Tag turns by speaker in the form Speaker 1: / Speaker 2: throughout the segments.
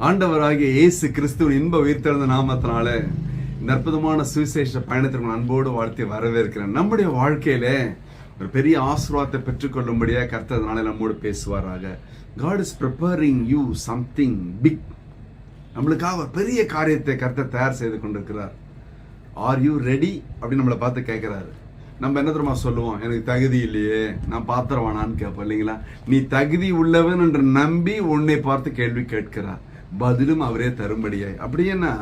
Speaker 1: ஆண்டவராகிய இயேசு கிறிஸ்துவின் இன்ப உயிர்த்தெழுந்த நாமத்தினால இந்த அற்புதமான சுவிசேஷ பயணத்திற்கு அன்போடு வாழ்த்தி வரவேற்கிறேன். நம்முடைய வாழ்க்கையில ஒரு பெரிய ஆசீர்வாதத்தை பெற்றுக்கொள்ளும்படியாக கர்த்தர் நாளை நம்மோடு பேசுவாராக. God is preparing you something big. நம்மளுக்காக ஒரு பெரிய காரியத்தை கர்த்தர் தயார் செய்து கொண்டிருக்கிறார். ஆர் யூ ரெடி அப்படின்னு நம்மளை பார்த்து கேட்கிறாரு. நம்ம என்ன தெரியுமா சொல்லுவோம், எனக்கு தகுதி இல்லையே, நான் பாத்திரவானான்னு கேட்போம் இல்லைங்களா? நீ தகுதி உள்ளவன் என்று நம்பி உன்னை பார்த்து கேள்வி கேட்கிறார், பதிலும் அவரே தரும்படியாய். அப்படின்னா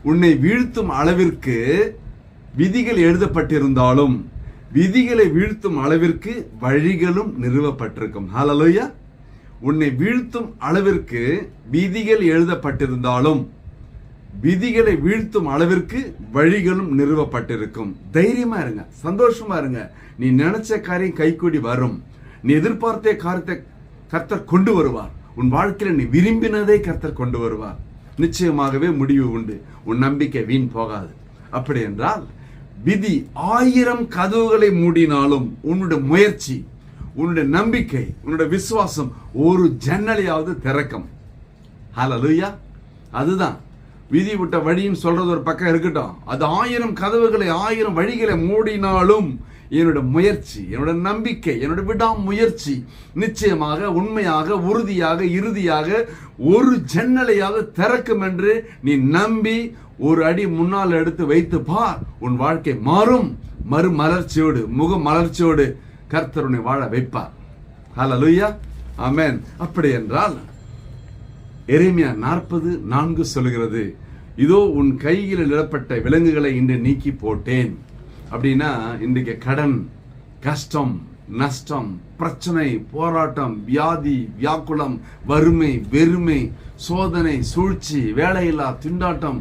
Speaker 1: உன்னை வீழ்த்தும் அளவிற்கு விதிகள் எழுதப்பட்டிருந்தாலும் விதிகளை வீழ்த்தும் அளவிற்கு வழிகளும் நிறுவப்பட்டிருக்கும். ஹல்லேலூயா. உன்னை வீழ்த்தும் அளவிற்கு விதிகள் எழுதப்பட்டிருந்தாலும் விதிகளை வீழ்த்தும் அளவிற்கு வழிகளும் நிறுவப்பட்டிருக்கும். தைரியமா இருங்க, சந்தோஷமா இருங்க. நீ நினைச்ச காரியம் கைகூடி வரும். நீ எதிர்பார்த்த காரியத்தை கர்த்தர் கொண்டு வருவார். உன் வாழ்க்கையில நீ விரும்பினதை கர்த்தர் கொண்டு வருவார். நிச்சயமாகவே முடிவு உண்டு. உன் நம்பிக்கை வீண் போகாது. அப்படி என்றால் விதி 1000 கதவுகளை மூடினாலும் உன்னுடைய முயற்சி, உன்னுடைய நம்பிக்கை, உன்னுடைய விசுவாசம் ஒரு ஜன்னலையாவது திறக்கும். ஹல்லேலூயா. அதுதான் விதி விட்ட வழின்னு சொல்றது ஒரு பக்கம் இருக்கட்டும். அது 1000 கதவுகளை 1000 வழிகளை மூடினாலும் என்னோட முயற்சி, என்னோட நம்பிக்கை, என்னோட விடாமுயற்சி நிச்சயமாக உண்மையாக உறுதியாக இறுதியாக ஒரு ஜன்னலையாக திறக்கும் என்று நீ நம்பி ஒரு அடி முன்னால் எடுத்து வைத்து பார். உன் வாழ்க்கை மாறும். மறுமலர்ச்சியோடு, முக மலர்ச்சியோடு கர்த்தர் உன்னை வாழ வைப்பார். ஹல்லேலூயா. ஆமென். அப்படி என்றால் எரேமியா 40:4 சொல்கிறது, இதோ உன் கையில் இடப்பட்ட விலங்குகளை இன்று நீக்கி போட்டேன். அப்படின்னா இன்றைக்கு கடன், கஷ்டம், நஷ்டம், பிரச்சனை, போராட்டம், வியாதி, வியாக்குலம், வறுமை, வெறுமை, சோதனை, சூழ்ச்சி, வேலையில்லா திண்டாட்டம்,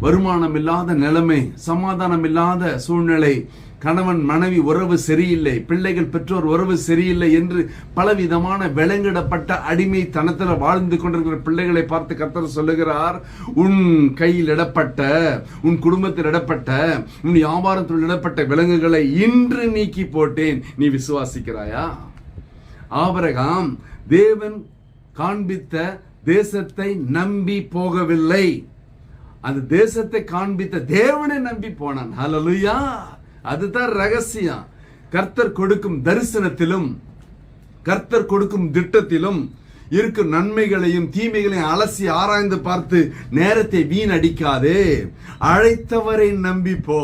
Speaker 1: வருமானம் இல்லாத நிலைமை, சமாதானம் இல்லாத சூழ்நிலை, கணவன் மனைவி உறவு சரியில்லை, பிள்ளைகள் பெற்றோர் உறவு சரியில்லை என்று பலவிதமான விலங்கிடப்பட்ட அடிமைத்தனத்தில் வாழ்ந்து கொண்டிருக்கிற பிள்ளைகளை பார்த்து கர்த்தர் சொல்லுகிறார், உன் கையில் இடப்பட்ட, உன் குடும்பத்தில் இடப்பட்ட, உன் வியாபாரத்தில் இடப்பட்ட விலங்குகளை இன்று நீக்கி போட்டேன். நீ விசுவாசிக்கிறாயா? ஆபிரகாம் தேவன் காண்பித்த தேசத்தை நம்பி போகவில்லை, அந்த தேசத்தை காண்பித்த தேவனை நம்பி போனான். ஹல்லேலூயா. அதுதான் ரகசியம். கர்த்தர் கொடுக்கும் தரிசனத்திலும் கர்த்தர் கொடுக்கும் திட்டத்திலும் இருக்கும் நன்மைகளையும் தீமைகளையும் அலசி ஆராய்ந்து பார்த்து நேரத்தை வீணடிக்காதே. அழைத்தவரை நம்பி போ.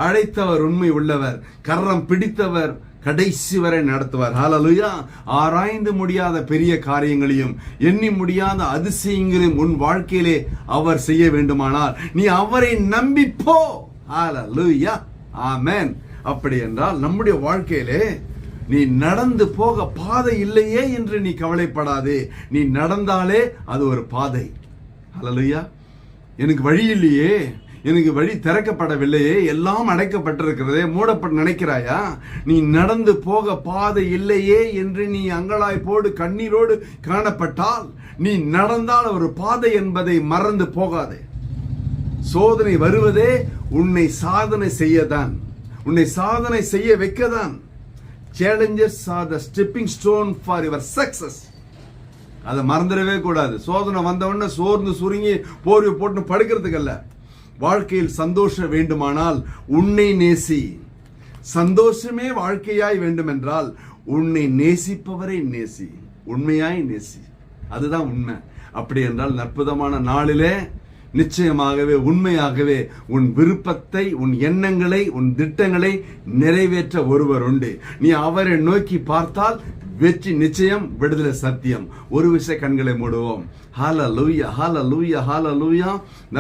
Speaker 1: அழைத்தவர் உண்மை உள்ளவர், கரம் பிடித்தவர் கடைசி வரை நடத்துவார். ஹல்லேலூயா. ஆராய்ந்து முடியாத பெரிய காரியங்களையும் எண்ணி முடியாத அதிசயங்களையும் உன் வாழ்க்கையிலே அவர் செய்ய வேண்டுமானால் நீ அவரை நம்பி போ. ஹல்லேலூயா. ஆமென். அப்படி என்றால் நம்முடைய வாழ்க்கையிலே நீ நடந்து போக பாதை இல்லையே என்று நீ கவலைப்படாதே. நீ நடந்தாலே அது ஒரு பாதை. ஹல்லேலூயா. எனக்கு வழி இல்லையே, எனக்கு வழி திறக்கப்படவில்லையே, எல்லாம் அடைக்கப்பட்டிருக்கிறதே, மூடப்பட்டு நினைக்கிறாயா? நீ நடந்து போக பாதை இல்லையே என்று நீ அங்கலாய்ப்போடு கண்ணீரோடு காணப்பட்டால் நீ நடந்தால் ஒரு பாதை என்பதை மறந்து போகாதே. சோதனை வருவதே உன்னை சாதனை செய்யதான், உன்னை சாதனை செய்ய வைக்கதான். Challenges are the stepping stone for your success. அதை மறந்துடவே கூடாது. சோதனை வந்தவொடனே சோர்ந்து சுருங்கி போர்வை போட்டு படுக்கிறதுக்கு அல்ல. வாழ்க்கையில் சந்தோஷம் வேண்டுமானால் உன்னை நேசி. சந்தோஷமே வாழ்க்கையாய் வேண்டும் என்றால் உன்னை நேசிப்பவரை நேசி, உண்மையாய் நேசி. அதுதான் உண்மை. அப்படி என்றால் அற்புதமான நாளிலே நிச்சயமாகவே உண்மையாகவே உன் விருப்பத்தை, உன் எண்ணங்களை, உன் திட்டங்களை நிறைவேற்ற ஒருவர் உண்டு. நீ அவரை நோக்கி பார்த்தால் வெற்றி நிச்சயம், விடுதலை சத்தியம். ஒரு விஷயம் கண்களை மூடுவோம். ஹல்லேலூயா, ஹல்லேலூயா, ஹல்லேலூயா.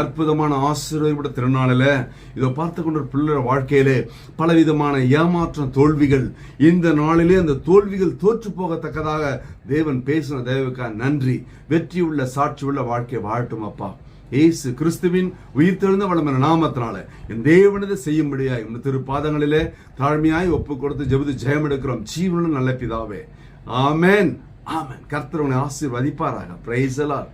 Speaker 1: அற்புதமான ஆசீர்வாதப்பட்ட திருநாளில் இதை பார்த்து கொண்ட பிள்ளை வாழ்க்கையிலே பலவிதமான ஏமாற்றம், தோல்விகள், இந்த நாளிலே அந்த தோல்விகள் தோற்று போகத்தக்கதாக தேவன் பேசின தேவனுக்காக நன்றி. வெற்றியுள்ள சாட்சியுள்ள வாழ்க்கை வாழட்டும் அப்பா. இயேசு கிறிஸ்துவின் உயிர்த்தெழுந்த வல்லமையான நாமத்தினால என் தேவனதை செய்யும்படியாய் உன் திருப்பாதங்களிலே தாழ்மையாய் ஒப்பு கொடுத்து ஜெபித்து ஜெயம் எடுக்கிறோம். ஜீவனுள்ள நல்ல பிதாவே. ஆமென். ஆமென். கர்த்தர் உன்னை ஆசீர்வதிப்பாராக. Praise the Lord.